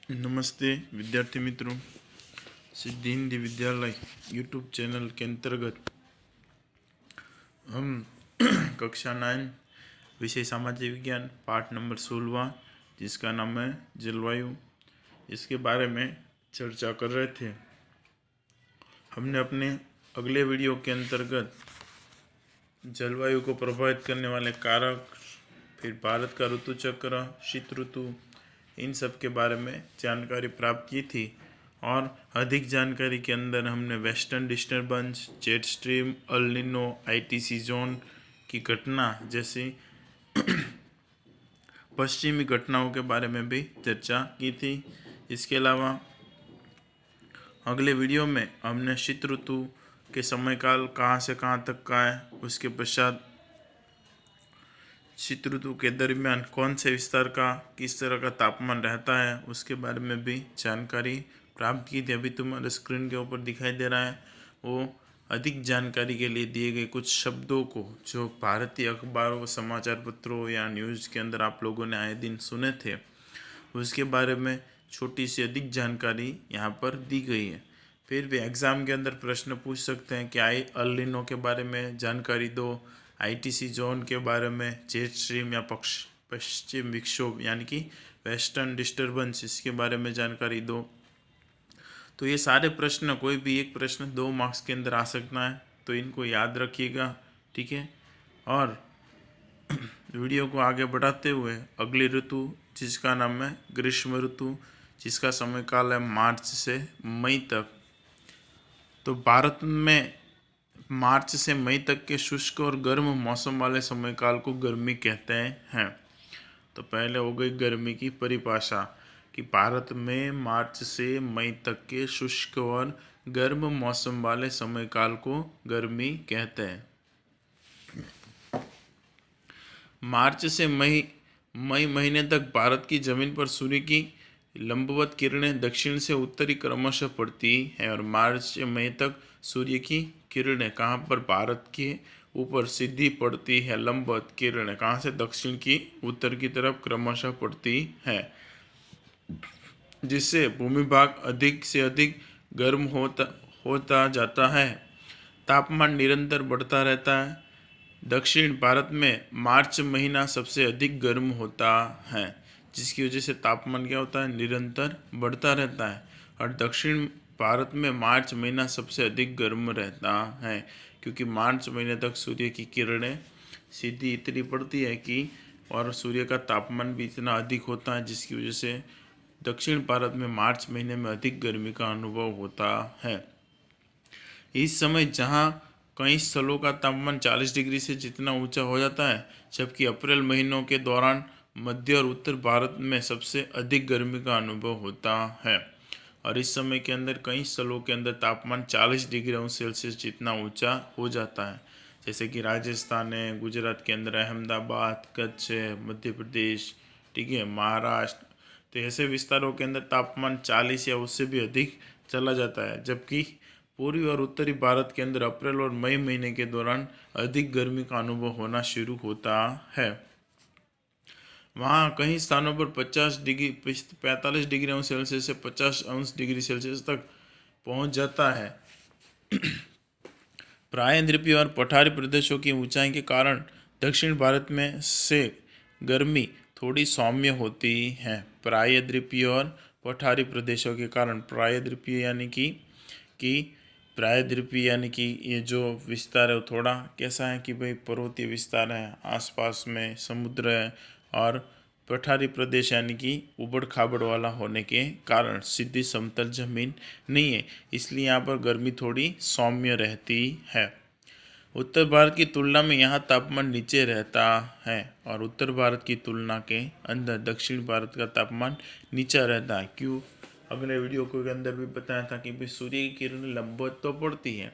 नमस्ते विद्यार्थी मित्रों। सिद्धि हिंदी विद्यालय यूट्यूब चैनल के अंतर्गत हम कक्षा 9 विषय सामाजिक विज्ञान पाठ नंबर 16 जिसका नाम है जलवायु, इसके बारे में चर्चा कर रहे थे। हमने अपने अगले वीडियो के अंतर्गत जलवायु को प्रभावित करने वाले कारक, फिर भारत का ऋतु चक्र, शीत ऋतु, इन सब के बारे में जानकारी प्राप्त की थी। और अधिक जानकारी के अंदर हमने वेस्टर्न डिस्टर्बेंस, जेट स्ट्रीम, अल निनो, आईटीसी जोन की घटना जैसी पश्चिमी घटनाओं के बारे में भी चर्चा की थी। इसके अलावा अगले वीडियो में हमने शीत ऋतु के समयकाल कहाँ से कहाँ तक का है, उसके पश्चात शीत ऋतु के दरमियान कौन से विस्तार का किस तरह का तापमान रहता है, उसके बारे में भी जानकारी प्राप्त की थी। अभी तुम्हारे स्क्रीन के ऊपर दिखाई दे रहा है वो अधिक जानकारी के लिए दिए गए कुछ शब्दों को जो भारतीय अखबारों, समाचार पत्रों या न्यूज़ के अंदर आप लोगों ने आए दिन सुने थे, उसके बारे में छोटी सी अधिक जानकारी यहाँ पर दी गई है। फिर भी एग्ज़ाम के अंदर प्रश्न पूछ सकते हैं कि अल निनो के बारे में जानकारी दो, आईटीसी जोन के बारे में, जेट स्ट्रीम या पश्चिम विक्षोभ यानी कि वेस्टर्न डिस्टर्बेंस, इसके बारे में जानकारी दो। तो ये सारे प्रश्न, कोई भी एक प्रश्न 2 मार्क्स के अंदर आ सकता है, तो इनको याद रखिएगा, ठीक है। और वीडियो को आगे बढ़ाते हुए अगली ऋतु जिसका नाम है ग्रीष्म ऋतु, जिसका समय काल है मार्च से मई तक। तो भारत में मार्च से मई तक के शुष्क और गर्म मौसम वाले समय काल को गर्मी कहते हैं। तो पहले हो गई गर्मी की परिभाषा कि भारत में मार्च से मई तक के शुष्क और गर्म मौसम वाले समय काल को गर्मी कहते हैं। मार्च से मई महीने तक भारत की जमीन पर सूर्य की लंबवत किरणें दक्षिण से उत्तरी क्रमशः पड़ती है और मार्च से मई तक सूर्य की किरणें कहाँ पर भारत के ऊपर सीधी पड़ती है, लंबवत किरणें कहाँ से दक्षिण की उत्तर की तरफ क्रमशः पड़ती है, जिससे भूमि भाग अधिक से अधिक गर्म होता जाता है। तापमान निरंतर बढ़ता रहता है। दक्षिण भारत में मार्च महीना सबसे अधिक गर्म होता है, जिसकी वजह से तापमान क्या होता है, निरंतर बढ़ता रहता है। और दक्षिण भारत में मार्च महीना सबसे अधिक गर्म रहता है, क्योंकि मार्च महीने तक सूर्य की किरणें सीधी इतनी पड़ती है कि और सूर्य का तापमान भी इतना अधिक होता है, जिसकी वजह से दक्षिण भारत में मार्च महीने में अधिक गर्मी का अनुभव होता है। इस समय जहाँ कई स्थलों का तापमान 40 डिग्री से जितना ऊंचा हो जाता है, जबकि अप्रैल महीनों के दौरान मध्य और उत्तर भारत में सबसे अधिक गर्मी का अनुभव होता है। और इस समय के अंदर कई स्थलों के अंदर तापमान 40 डिग्री सेल्सियस जितना ऊंचा हो जाता है, जैसे कि राजस्थान है, गुजरात के अंदर अहमदाबाद, कच्छ है, मध्य प्रदेश, ठीक है, महाराष्ट्र। तो ऐसे विस्तारों के अंदर तापमान 40 या उससे भी अधिक चला जाता है, जबकि पूर्वी और उत्तरी भारत के अंदर अप्रैल और मई महीने के दौरान अधिक गर्मी का अनुभव होना शुरू होता है। वहाँ कई स्थानों पर 45 डिग्री सेल्सियस से 50 डिग्री सेल्सियस तक पहुँच जाता है। प्रायद्वीपीय और पठारी प्रदेशों की ऊंचाई के कारण दक्षिण भारत में से गर्मी थोड़ी सौम्य होती है। प्रायद्वीपीय और पठारी प्रदेशों के कारण, प्रायद्वीपीय यानी कि ये जो विस्तार है वो थोड़ा कैसा है कि भाई पर्वतीय विस्तार है, आसपास में समुद्र है, और पठारी प्रदेश यानी कि उबड़ खाबड़ वाला होने के कारण सीधी समतल जमीन नहीं है, इसलिए यहाँ पर गर्मी थोड़ी सौम्य रहती है। उत्तर भारत की तुलना में यहाँ तापमान नीचे रहता है और उत्तर भारत की तुलना के अंदर दक्षिण भारत का तापमान नीचा रहता है। क्यों? अगले वीडियो के अंदर भी बताया था कि भाई सूर्य की किरण लंबवत तो पड़ती है,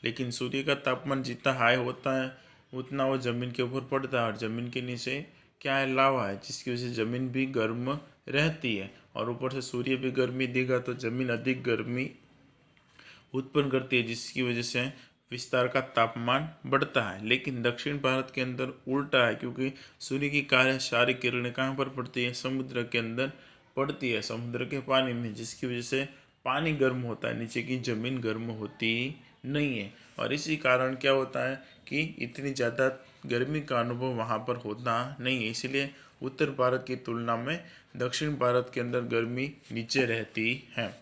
लेकिन सूर्य का तापमान जितना हाई होता है उतना वो ज़मीन के ऊपर पड़ता है, और ज़मीन के नीचे क्या है, लावा है, जिसकी वजह से ज़मीन भी गर्म रहती है। और ऊपर से सूर्य भी गर्मी देगा तो ज़मीन अधिक गर्मी उत्पन्न करती है, जिसकी वजह से विस्तार का तापमान बढ़ता है। लेकिन दक्षिण भारत के अंदर उल्टा है, क्योंकि सूर्य की सारी किरणें कहाँ पर पड़ती है, समुद्र के अंदर पड़ती है समुद्र के पानी में, जिसकी वजह से पानी गर्म होता है, नीचे की ज़मीन गर्म होती नहीं है। और इसी कारण क्या होता है कि इतनी ज़्यादा गर्मी का अनुभव वहाँ पर होता नहीं है। इसीलिए उत्तर भारत की तुलना में दक्षिण भारत के अंदर गर्मी नीचे रहती है।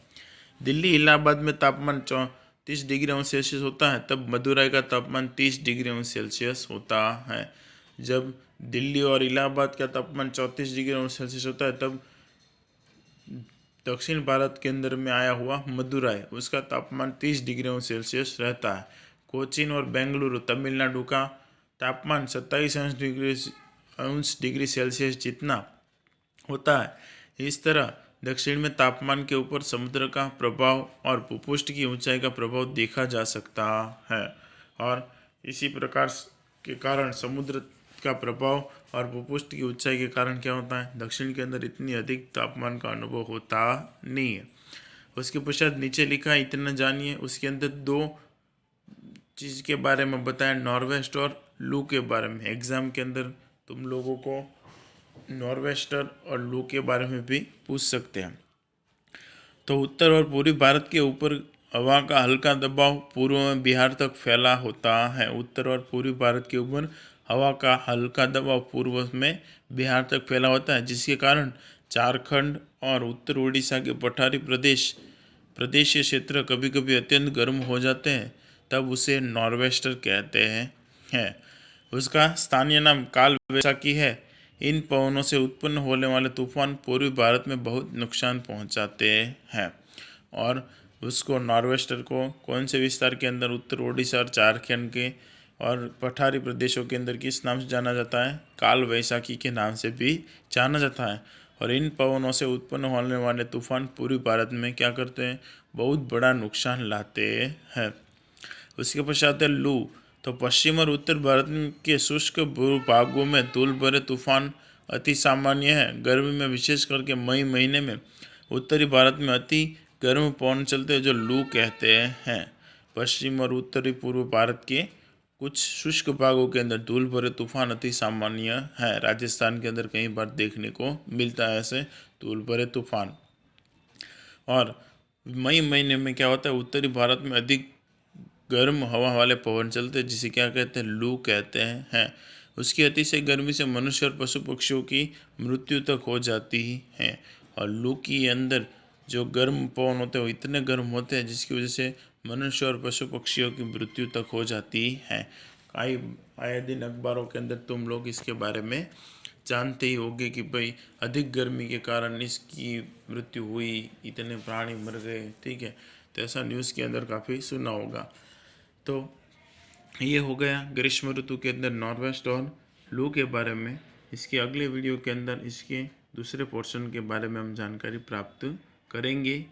दिल्ली इलाहाबाद में तापमान 34 डिग्री सेल्सियस होता है, तब मदुरई का तापमान 30 डिग्री सेल्सियस होता है। जब दिल्ली और इलाहाबाद का तापमान 34 डिग्री सेल्सियस होता है, तब दक्षिण भारत के अंदर में आया हुआ मदुरई, उसका तापमान 30 डिग्री सेल्सियस रहता है। कोचीन और बेंगलुरु तमिलनाडु का तापमान 27 डिग्री सेल्सियस जितना होता है। इस तरह दक्षिण में तापमान के ऊपर समुद्र का प्रभाव और भूपृष्ठ की ऊंचाई का प्रभाव देखा जा सकता है। और इसी प्रकार के कारण समुद्र का प्रभाव और भूपृष्ठ की ऊंचाई के कारण क्या होता है, दक्षिण के अंदर इतनी अधिक तापमान का अनुभव होता नहीं है। उसके पश्चात नीचे लिखा है इतना जानिए, उसके अंदर दो चीज़ के बारे में बताया, नॉर्वेस्ट और लू के बारे में। एग्जाम के अंदर तुम लोगों को नॉर्वेस्टर और लू के बारे में भी पूछ सकते हैं। तो उत्तर और पूर्वी भारत के ऊपर हवा का हल्का दबाव पूर्व में बिहार तक फैला होता है। उत्तर और पूर्वी भारत के ऊपर हवा का हल्का दबाव पूर्व में बिहार तक फैला होता है, जिसके कारण झारखंड और उत्तर उड़ीसा के पठारी प्रदेशीय क्षेत्र कभी कभी अत्यंत गर्म हो जाते हैं, तब उसे नॉर्वेस्टर कहते हैं। उसका स्थानीय नाम काल वैसाखी है। इन पवनों से उत्पन्न होने वाले तूफान पूर्वी भारत में बहुत नुकसान पहुंचाते हैं। और उसको नॉर्वेस्टर को कौन से विस्तार के अंदर उत्तर ओडिशा और झारखंड के और पठारी प्रदेशों के अंदर किस नाम से जाना जाता है, काल वैसाखी के नाम से भी जाना जाता है। और इन पवनों से उत्पन्न होने वाले तूफान पूर्वी भारत में क्या करते हैं, बहुत बड़ा नुकसान लाते हैं। उसके पश्चात है लू। तो पश्चिम और उत्तर भारत के शुष्क भूभागों में धूल भरे तूफान अति सामान्य है। गर्मी में विशेष करके मई महीने में उत्तरी भारत में अति गर्म पवन चलते हैं, जो लू कहते हैं। पश्चिम और उत्तरी पूर्व भारत के कुछ शुष्क भागों के अंदर धूल भरे तूफान अति सामान्य है। राजस्थान के अंदर कई बार देखने को मिलता है ऐसे धूल भरे तूफान। और मई महीने में क्या होता है, उत्तरी भारत में अधिक गर्म हवा वाले पवन चलते हैं, जिसे क्या कहते हैं, लू कहते हैं। उसकी अतिशय गर्मी से मनुष्य और पशु पक्षियों की मृत्यु तक हो जाती है। और लू के अंदर जो गर्म पवन होते हैं वो इतने गर्म होते हैं जिसकी वजह से मनुष्य और पशु पक्षियों की मृत्यु तक हो जाती है। आए दिन अखबारों के अंदर तुम लोग इसके बारे में जानते ही होंगे कि भाई अधिक गर्मी के कारण इसकी मृत्यु हुई, इतने प्राणी मर गए, ठीक है। तो ऐसा न्यूज़ के अंदर काफ़ी सुना होगा। तो ये हो गया ग्रीष्म ऋतु के अंदर नॉर्वेस्ट और लू के बारे में। इसके अगले वीडियो के अंदर इसके दूसरे पोर्शन के बारे में हम जानकारी प्राप्त करेंगे।